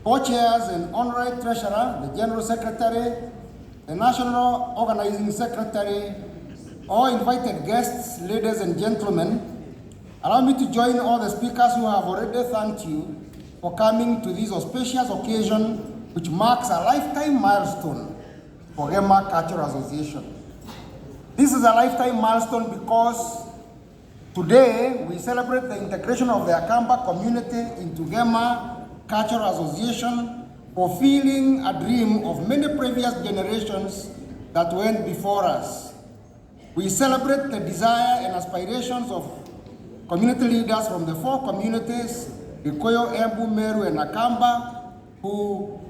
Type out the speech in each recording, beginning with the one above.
co-chairs and honorary treasurer, the general secretary, the national organizing secretary, all invited guests, ladies and gentlemen, allow me to join all the speakers who have already thanked you for coming to this auspicious occasion, which marks a lifetime milestone for Gema Cultural Association. This is a lifetime milestone because today we celebrate the integration of the Kamba community into Gema Cultural Association, fulfilling a dream of many previous generations that went before us. We celebrate the desire and aspirations of community leaders from the four communities, Gikuyu, Embu, Meru, and Kamba, who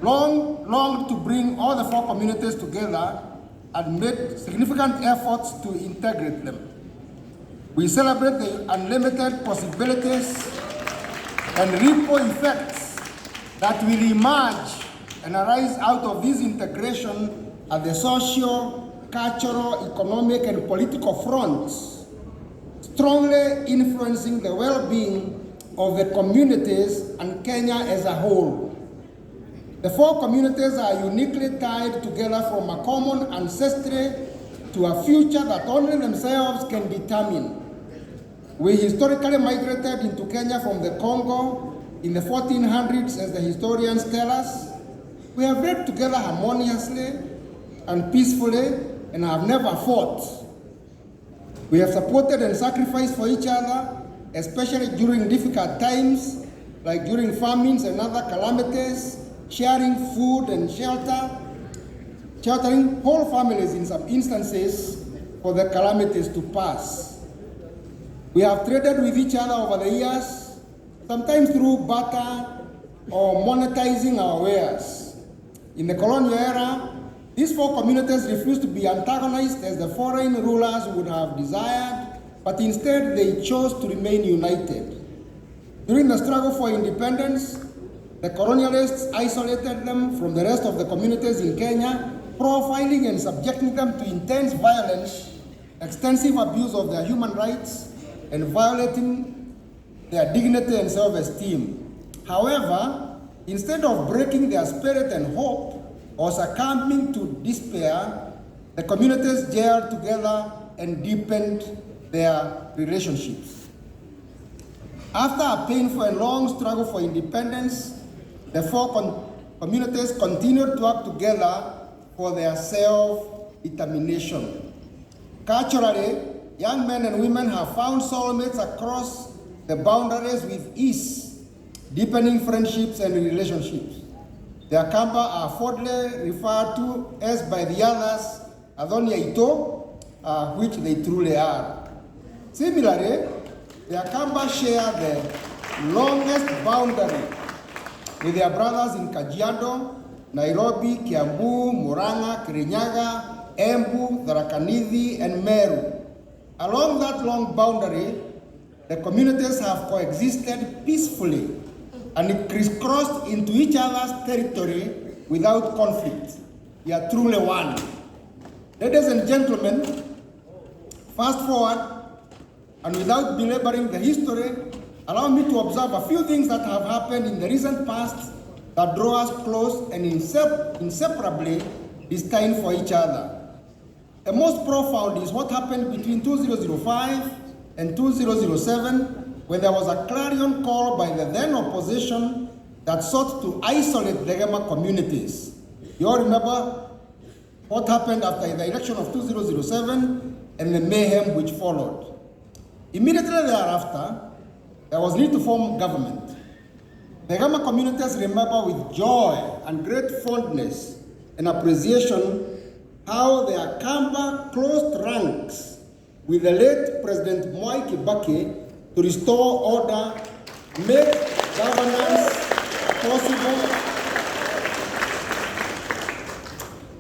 longed to bring all the four communities together and made significant efforts to integrate them. We celebrate the unlimited possibilities and ripple effects that will emerge and arise out of this integration at the social, cultural, economic, and political fronts, strongly influencing the well-being of the communities and Kenya as a whole. The four communities are uniquely tied together from a common ancestry to a future that only themselves can determine. We historically migrated into Kenya from the Congo in the 1400s, as the historians tell us. We have lived together harmoniously and peacefully and have never fought. We have supported and sacrificed for each other, especially during difficult times, like during famines and other calamities, sharing food and sheltering whole families in some instances for the calamities to pass. We have traded with each other over the years, sometimes through barter or monetizing our wares. In the colonial era, these four communities refused to be antagonized as the foreign rulers would have desired, but instead they chose to remain united. During the struggle for independence, the colonialists isolated them from the rest of the communities in Kenya, profiling and subjecting them to intense violence, extensive abuse of their human rights, and violating their dignity and self-esteem. However, instead of breaking their spirit and hope or succumbing to despair, the communities gelled together and deepened their relationships. After a painful and long struggle for independence, the four communities continued to work together for their self-determination. Culturally, young men and women have found soulmates across the boundaries with ease, deepening friendships and relationships. The Kamba are fondly referred to as by the others, Adonia Ito, which they truly are. Similarly, the Kamba share the longest boundary with their brothers in Kajiado, Nairobi, Kiambu, Murang'a, Kirinyaga, Embu, Tharaka Nithi, and Meru. Along that long boundary, the communities have coexisted peacefully and crisscrossed into each other's territory without conflict. We are truly one. Ladies and gentlemen, fast forward, and without belaboring the history, allow me to observe a few things that have happened in the recent past that draw us close and inseparably destined for each other. The most profound is what happened between 2005 and 2007, when there was a clarion call by the then opposition that sought to isolate the Gema communities. You all remember what happened after the election of 2007 and the mayhem which followed. Immediately thereafter, there was need to form government. The Gema communities remember with joy and great fondness and appreciation how their Kamba closed ranks with the late President Mwai Kibaki to restore order, make governance possible.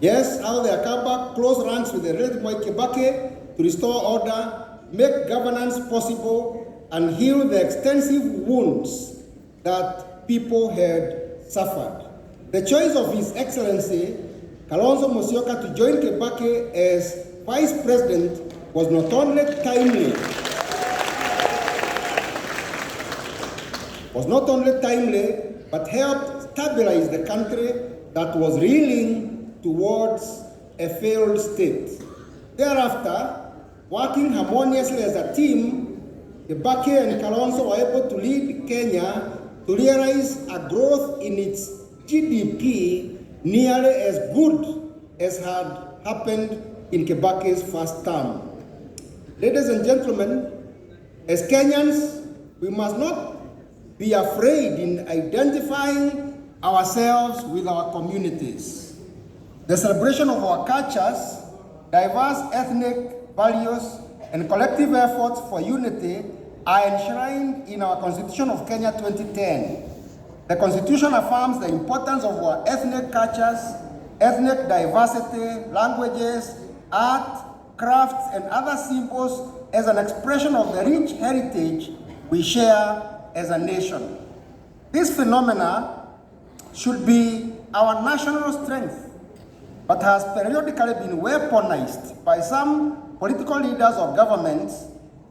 Yes, how their Kamba closed ranks with the late Mwai Kibaki to restore order, make governance possible, and heal the extensive wounds that people had suffered. The choice of His Excellency Kalonzo to join Kibaki as Vice President was not only timely, but helped stabilize the country that was reeling towards a failed state. Thereafter, working harmoniously as a team, Kibaki and Kalonzo were able to lead Kenya to realize a growth in its GDP nearly as good as had happened in Kibaki's first term. Ladies and gentlemen, as Kenyans, we must not be afraid in identifying ourselves with our communities. The celebration of our cultures, diverse ethnic values, and collective efforts for unity are enshrined in our Constitution of Kenya 2010. The Constitution affirms the importance of our ethnic cultures, ethnic diversity, languages, art, crafts, and other symbols as an expression of the rich heritage we share as a nation. This phenomena should be our national strength, but has periodically been weaponized by some political leaders of governments,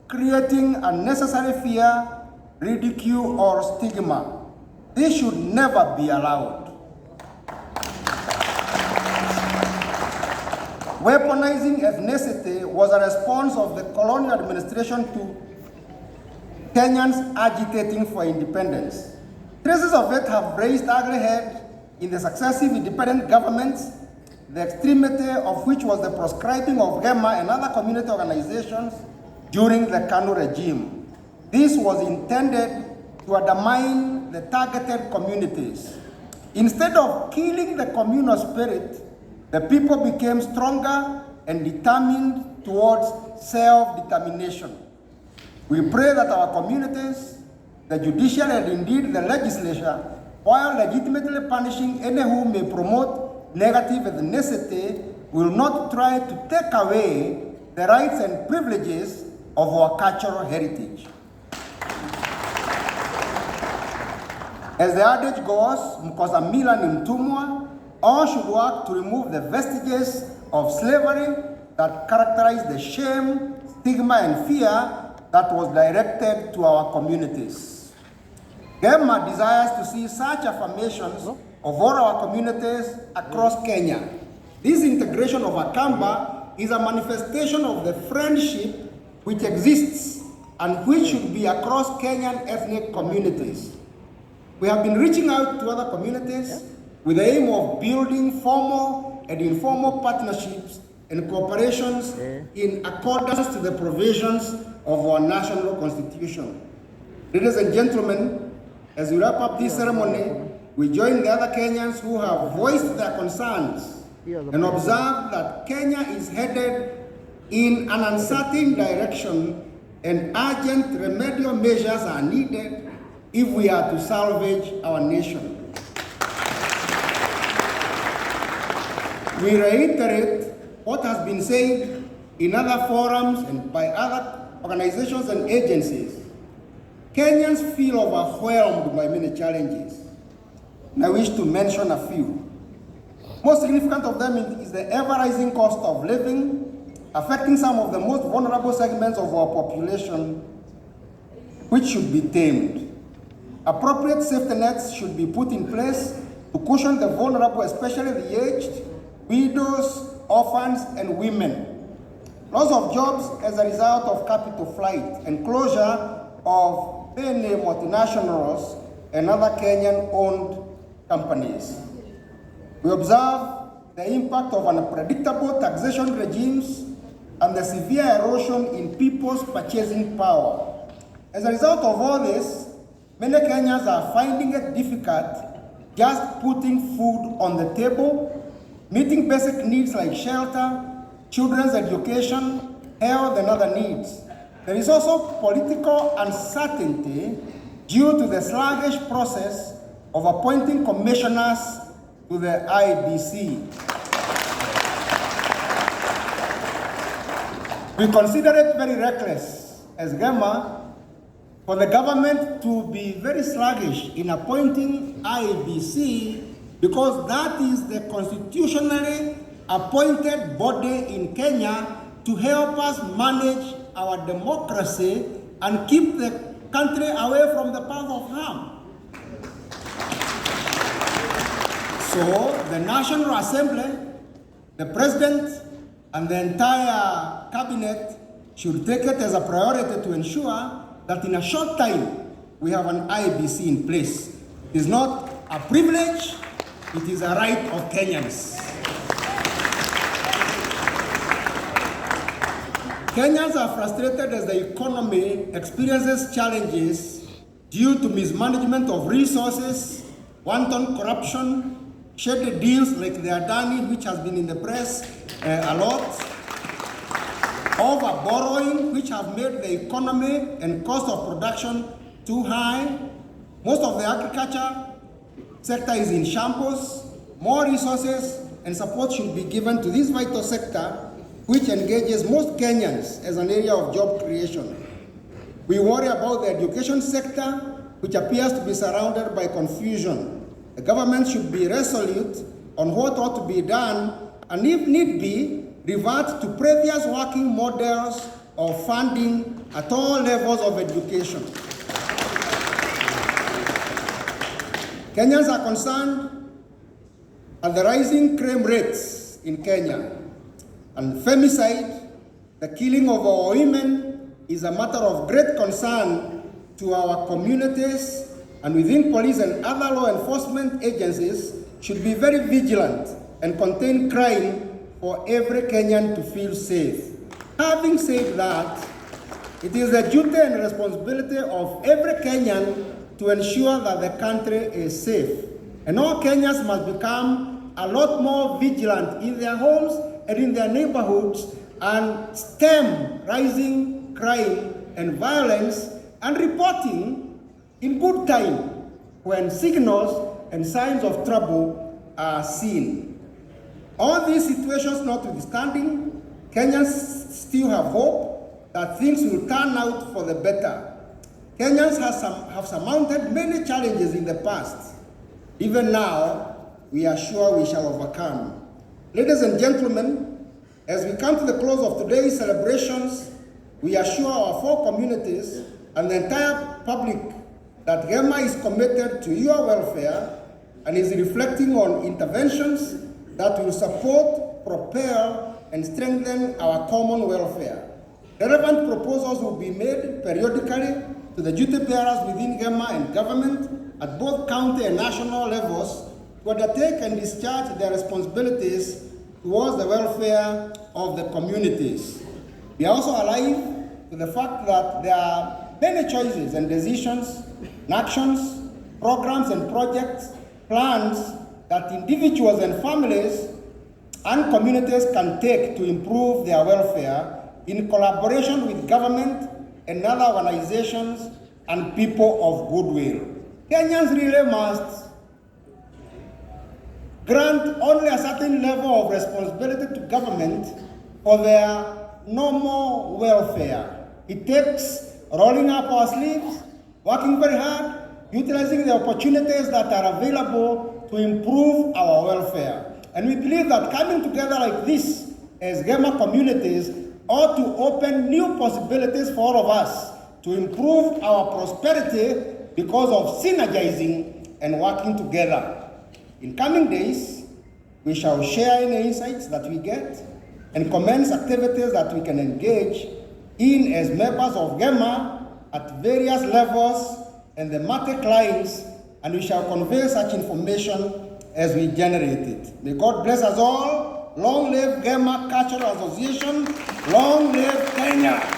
creating unnecessary fear, ridicule, or stigma. This should never be allowed. Weaponizing ethnicity was a response of the colonial administration to Kenyans agitating for independence. Traces of it have raised ugly head in the successive independent governments, the extremity of which was the proscribing of Gema and other community organizations during the Kanu regime. This was intended to undermine the targeted communities. Instead of killing the communal spirit, the people became stronger and determined towards self-determination. We pray that our communities, the judiciary, and indeed the legislature, while legitimately punishing any who may promote negative ethnicity, will not try to take away the rights and privileges of our cultural heritage. As the adage goes, mkosa mila ni mtumwa, all should work to remove the vestiges of slavery that characterize the shame, stigma, and fear that was directed to our communities. Gema desires to see such affirmations of all our communities across Kenya. This integration of a Kamba is a manifestation of the friendship which exists and which should be across Kenyan ethnic communities. We have been reaching out to other communities with the aim of building formal and informal partnerships and cooperations in accordance to the provisions of our national constitution. Ladies and gentlemen, as we wrap up this ceremony, we join the other Kenyans who have voiced their concerns and observe that Kenya is headed in an uncertain direction and urgent remedial measures are needed if we are to salvage our nation. We reiterate what has been said in other forums and by other organizations and agencies. Kenyans feel overwhelmed by many challenges, and I wish to mention a few. Most significant of them is the ever-rising cost of living, affecting some of the most vulnerable segments of our population, which should be tamed. Appropriate safety nets should be put in place to cushion the vulnerable, especially the aged, widows, orphans, and women. Loss of jobs as a result of capital flight and closure of many multinationals and other Kenyan-owned companies. We observe the impact of unpredictable taxation regimes and the severe erosion in people's purchasing power. As a result of all this, many Kenyans are finding it difficult just putting food on the table, meeting basic needs like shelter, children's education, health, and other needs. There is also political uncertainty due to the sluggish process of appointing commissioners to the IBC. We consider it very reckless as Gema for the government to be very sluggish in appointing IBC because that is the constitutionally appointed body in Kenya to help us manage our democracy and keep the country away from the path of harm. So the National Assembly, the President, and the entire cabinet should take it as a priority to ensure that in a short time we have an IEBC in place. It is not a privilege, it is a right of Kenyans. Kenyans are frustrated as the economy experiences challenges due to mismanagement of resources, wanton corruption, shady deals like the Adani, which has been in the press a lot, over borrowing, which have made the economy and cost of production too high. Most of the agriculture sector is in shambles. More resources and support should be given to this vital sector, which engages most Kenyans as an area of job creation. We worry about the education sector, which appears to be surrounded by confusion. The government should be resolute on what ought to be done, and if need be, revert to previous working models of funding at all levels of education. Kenyans are concerned at the rising crime rates in Kenya. And femicide, the killing of our women, is a matter of great concern to our communities, and within police and other law enforcement agencies should be very vigilant and contain crime for every Kenyan to feel safe. Having said that, it is the duty and responsibility of every Kenyan to ensure that the country is safe. And all Kenyans must become a lot more vigilant in their homes and in their neighborhoods and stem rising crime and violence and reporting in good time when signals and signs of trouble are seen. All these situations notwithstanding, Kenyans still have hope that things will turn out for the better. Kenyans have surmounted many challenges in the past. Even now, we are sure we shall overcome. Ladies and gentlemen, as we come to the close of today's celebrations, we assure our four communities and the entire public that Gema is committed to your welfare and is reflecting on interventions that will support, propel, and strengthen our common welfare. Relevant proposals will be made periodically to the duty bearers within Gema and government at both county and national levels to undertake and discharge their responsibilities towards the welfare of the communities. We are also alive to the fact that there are many choices and decisions, actions, programs and projects, plans that individuals and families and communities can take to improve their welfare in collaboration with government and other organizations and people of goodwill. Kenyans really must grant only a certain level of responsibility to government for their normal welfare. It takes rolling up our sleeves, working very hard, utilizing the opportunities that are available to improve our welfare. And we believe that coming together like this as Gema communities ought to open new possibilities for all of us to improve our prosperity because of synergizing and working together. In coming days, we shall share any insights that we get and commence activities that we can engage in as members of Gema at various levels and the market lines, and we shall convey such information as we generate it. May God bless us all. Long live Gema Cultural Association. Long live Kenya.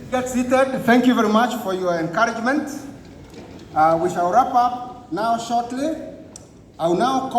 Get seated. Thank you very much for your encouragement. We shall wrap up now shortly. I will now call